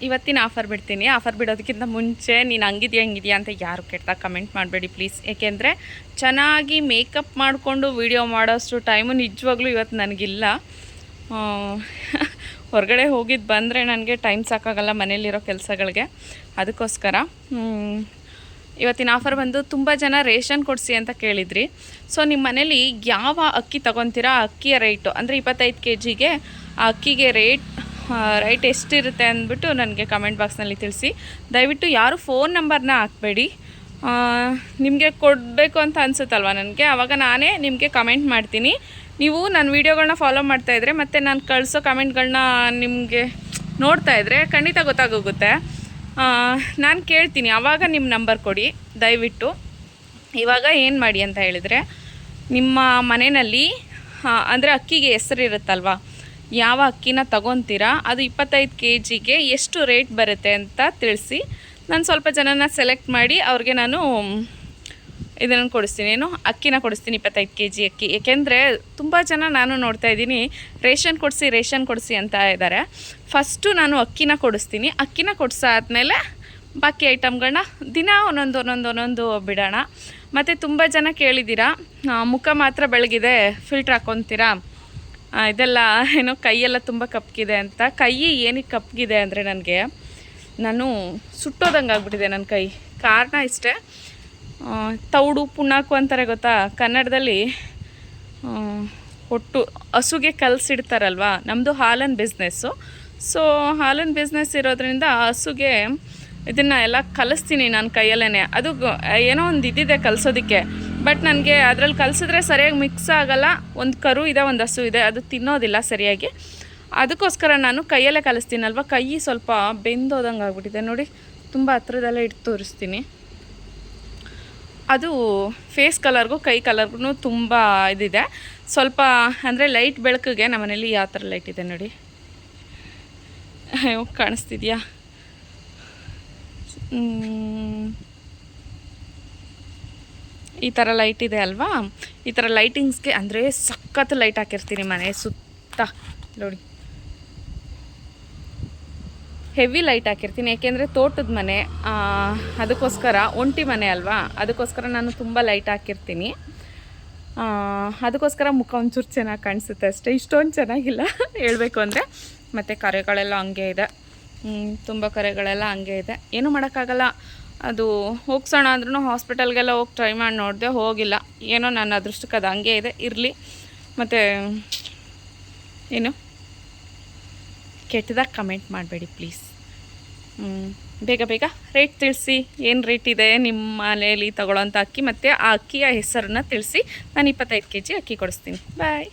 ಇವತ್ತಿನ ಆಫರ್ ಬಿಡ್ತೀನಿ. ಆಫರ್ ಬಿಡೋದಕ್ಕಿಂತ ಮುಂಚೆ ನೀನು ಹಂಗಿದೆಯಾ ಅಂತ ಯಾರು ಕೆಟ್ಟದಾಗ ಕಮೆಂಟ್ ಮಾಡಬೇಡಿ ಪ್ಲೀಸ್. ಏಕೆಂದರೆ ಚೆನ್ನಾಗಿ ಮೇಕಪ್ ಮಾಡಿಕೊಂಡು ವೀಡಿಯೋ ಮಾಡೋಷ್ಟು ಟೈಮು ನಿಜವಾಗ್ಲೂ ಇವತ್ತು ನನಗಿಲ್ಲ. ಹೊರಗಡೆ ಹೋಗಿದ್ದು ಬಂದರೆ ನನಗೆ ಟೈಮ್ ಸಾಕಾಗಲ್ಲ ಮನೇಲಿರೋ ಕೆಲಸಗಳಿಗೆ. ಅದಕ್ಕೋಸ್ಕರ ಇವತ್ತಿನ ಆಫರ್ ಬಂದು ತುಂಬ ಜನ ರೇಷನ್ ಕೊಡಿಸಿ ಅಂತ ಕೇಳಿದ್ರಿ. ಸೊ ನಿಮ್ಮ ಮನೇಲಿ ಯಾವ ಅಕ್ಕಿ ತೊಗೊತೀರಾ ಅಕ್ಕಿಯ ರೇಟು ಅಂದರೆ 25 kgಗೆ ಆ ಅಕ್ಕಿಗೆ ರೈಟ್ ಎಷ್ಟಿರುತ್ತೆ ಅಂದ್ಬಿಟ್ಟು ನನಗೆ ಕಮೆಂಟ್ ಬಾಕ್ಸ್ನಲ್ಲಿ ತಿಳಿಸಿ. ದಯವಿಟ್ಟು ಯಾರು ಫೋನ್ ನಂಬರ್ನ ಹಾಕಬೇಡಿ. ನಿಮಗೆ ಕೊಡಬೇಕು ಅಂತ ಅನಿಸುತ್ತಲ್ವ ನನಗೆ, ಆವಾಗ ನಾನೇ ನಿಮಗೆ ಕಮೆಂಟ್ ಮಾಡ್ತೀನಿ. ನೀವು ನನ್ನ ವೀಡಿಯೋಗಳನ್ನ ಫಾಲೋ ಮಾಡ್ತಾಯಿದ್ರೆ ಮತ್ತು ನಾನು ಕಳಿಸೋ ಕಮೆಂಟ್ಗಳನ್ನ ನಿಮಗೆ ನೋಡ್ತಾಯಿದ್ರೆ ಖಂಡಿತ ಗೊತ್ತಾಗೋಗುತ್ತೆ. ನಾನು ಕೇಳ್ತೀನಿ, ಆವಾಗ ನಿಮ್ಮ ನಂಬರ್ ಕೊಡಿ ದಯವಿಟ್ಟು. ಇವಾಗ ಏನು ಮಾಡಿ ಅಂತ ಹೇಳಿದರೆ, ನಿಮ್ಮ ಮನೆಯಲ್ಲಿ ಅಂದರೆ ಅಕ್ಕಿಗೆ ಹೆಸರಿರುತ್ತಲ್ವ, ಯಾವ ಅಕ್ಕಿನ ತಗೊತೀರಾ ಅದು 25 kgಗೆ ಎಷ್ಟು ರೇಟ್ ಬರುತ್ತೆ ಅಂತ ತಿಳಿಸಿ. ನಾನು ಸ್ವಲ್ಪ ಜನನ ಸೆಲೆಕ್ಟ್ ಮಾಡಿ ಅವ್ರಿಗೆ ನಾನು ಇದನ್ನು ಕೊಡಿಸ್ತೀನಿ, ಅಕ್ಕಿನ ಕೊಡಿಸ್ತೀನಿ 25 kg ಅಕ್ಕಿ. ಏಕೆಂದರೆ ತುಂಬ ಜನ ನಾನು ನೋಡ್ತಾ ಇದ್ದೀನಿ ರೇಷನ್ ಕೊಡಿಸಿ ಅಂತ ಇದ್ದಾರೆ. ಫಸ್ಟು ನಾನು ಅಕ್ಕಿನ ಕೊಡಿಸ್ತೀನಿ. ಅಕ್ಕಿನ ಕೊಡಿಸಾದ್ಮೇಲೆ ಬಾಕಿ ಐಟಮ್ಗಳನ್ನ ದಿನ ಒಂದೊಂದು ಬಿಡೋಣ. ಮತ್ತು ತುಂಬ ಜನ ಕೇಳಿದ್ದೀರಾ ಮುಖ ಮಾತ್ರ ಬೆಳಗಿದೆ ಫಿಲ್ಟ್ರ್ ಹಾಕ್ಕೊತೀರಾ, ಇದೆಲ್ಲ ಕೈಯೆಲ್ಲ ತುಂಬ ಕಪ್ಪಗಿದೆ ಅಂತ. ಕೈ ಏನಕ್ಕೆ ಕಪ್ಪಗಿದೆ ಅಂದರೆ ನಾನು ಸುಟ್ಟೋದಂಗೆ ಆಗ್ಬಿಟ್ಟಿದೆ ನನ್ನ ಕೈ. ಕಾರಣ ಇಷ್ಟೇ, ತೌಡು ಪುಣ್ಣಾಕು ಅಂತಾರೆ ಗೊತ್ತಾ ಕನ್ನಡದಲ್ಲಿ. ಒಟ್ಟು ಹಸುಗೆ ಕಲಸಿಡ್ತಾರಲ್ವ, ನಮ್ಮದು ಹಾಲಿನ ಬಿಸ್ನೆಸ್ಸು. ಸೊ ಹಾಲಿನ ಬಿಸ್ನೆಸ್ ಇರೋದ್ರಿಂದ ಹಸುಗೆ ಇದನ್ನು ಎಲ್ಲ ಕಲಿಸ್ತೀನಿ ನಾನು ಕೈಯಲ್ಲೇ. ಅದು ಏನೋ ಒಂದು ಇದಿದೆ ಕಲಿಸೋದಕ್ಕೆ, ಬಟ್ ನನಗೆ ಅದರಲ್ಲಿ ಕಲಿಸಿದ್ರೆ ಸರಿಯಾಗಿ ಮಿಕ್ಸ್ ಆಗೋಲ್ಲ. ಒಂದು ಕರು ಇದೆ, ಒಂದು ಹಸು ಇದೆ, ಅದು ತಿನ್ನೋದಿಲ್ಲ ಸರಿಯಾಗಿ. ಅದಕ್ಕೋಸ್ಕರ ನಾನು ಕೈಯಲ್ಲೇ ಕಲಿಸ್ತೀನಲ್ವ, ಕೈ ಸ್ವಲ್ಪ ಬೆಂದೋದಂಗೆ ಆಗ್ಬಿಟ್ಟಿದೆ ನೋಡಿ. ತುಂಬ ಹತ್ರದಲ್ಲೇ ಇಟ್ಟು ತೋರಿಸ್ತೀನಿ. ಅದು ಫೇಸ್ ಕಲರ್ಗೂ ಕೈ ಕಲರ್ಗೂ ತುಂಬ ಇದಿದೆ. ಸ್ವಲ್ಪ ಅಂದರೆ ಲೈಟ್ ಬೆಳಕಿಗೆ ನಮ್ಮ ಮನೇಲಿ ಯಾವ ಥರ ಲೈಟ್ ಇದೆ ನೋಡಿ, ಕಾಣಿಸ್ತಿದೆಯಾ? ಈ ಥರ ಲೈಟ್ ಇದೆ ಅಲ್ವಾ, ಈ ಥರ ಲೈಟಿಂಗ್ಸ್ಗೆ ಅಂದರೆ ಸಖತ್ ಲೈಟ್ ಹಾಕಿರ್ತೀನಿ ಮನೆ ಸುತ್ತ ನೋಡಿ. ಹೆವಿ ಲೈಟ್ ಹಾಕಿರ್ತೀನಿ, ಏಕೆಂದರೆ ತೋಟದ ಮನೆ, ಅದಕ್ಕೋಸ್ಕರ ಒಂಟಿ ಮನೆ ಅಲ್ವಾ, ಅದಕ್ಕೋಸ್ಕರ ನಾನು ತುಂಬ ಲೈಟ್ ಹಾಕಿರ್ತೀನಿ. ಅದಕ್ಕೋಸ್ಕರ ಮುಖ ಒಂಚೂರು ಚೆನ್ನಾಗಿ ಕಾಣಿಸುತ್ತೆ ಅಷ್ಟೇ, ಇಷ್ಟೊಂದು ಚೆನ್ನಾಗಿಲ್ಲ ಹೇಳಬೇಕು ಅಂದರೆ. ಮತ್ತು ಕರೆಗಳೆಲ್ಲ ಹಂಗೆ ಇದೆ, ತುಂಬ ಕರೆಗಳೆಲ್ಲ ಹಂಗೆ ಇದೆ. ಏನೂ ಮಾಡೋಕ್ಕಾಗಲ್ಲ. ಅದು ಹೋಗ್ಸೋಣ ಅಂದ್ರೂ ಹಾಸ್ಪಿಟಲ್ಗೆಲ್ಲ ಹೋಗಿ ಟ್ರೈ ಮಾಡಿ ನೋಡಿದೆ, ಹೋಗಿಲ್ಲ. ಏನೋ ನನ್ನ ಅದೃಷ್ಟಕ್ಕೆ ಅದು ಹಂಗೆ ಇದೆ, ಇರಲಿ. ಮತ್ತು ಏನು ಕೆಟ್ಟದಾಗ ಕಮೆಂಟ್ ಮಾಡಬೇಡಿ ಪ್ಲೀಸ್. ಬೇಗ ರೇಟ್ ತಿಳಿಸಿ, ಏನು ರೇಟ್ ಇದೆ ನಿಮ್ಮ ಮನೆಯಲ್ಲಿ ತೊಗೊಳ್ಳೋಂಥ ಅಕ್ಕಿ, ಮತ್ತು ಆ ಅಕ್ಕಿಯ ಹೆಸರನ್ನ ತಿಳಿಸಿ. ನಾನು 25 kg ಅಕ್ಕಿ ಕೊಡಿಸ್ತೀನಿ. ಬಾಯ್.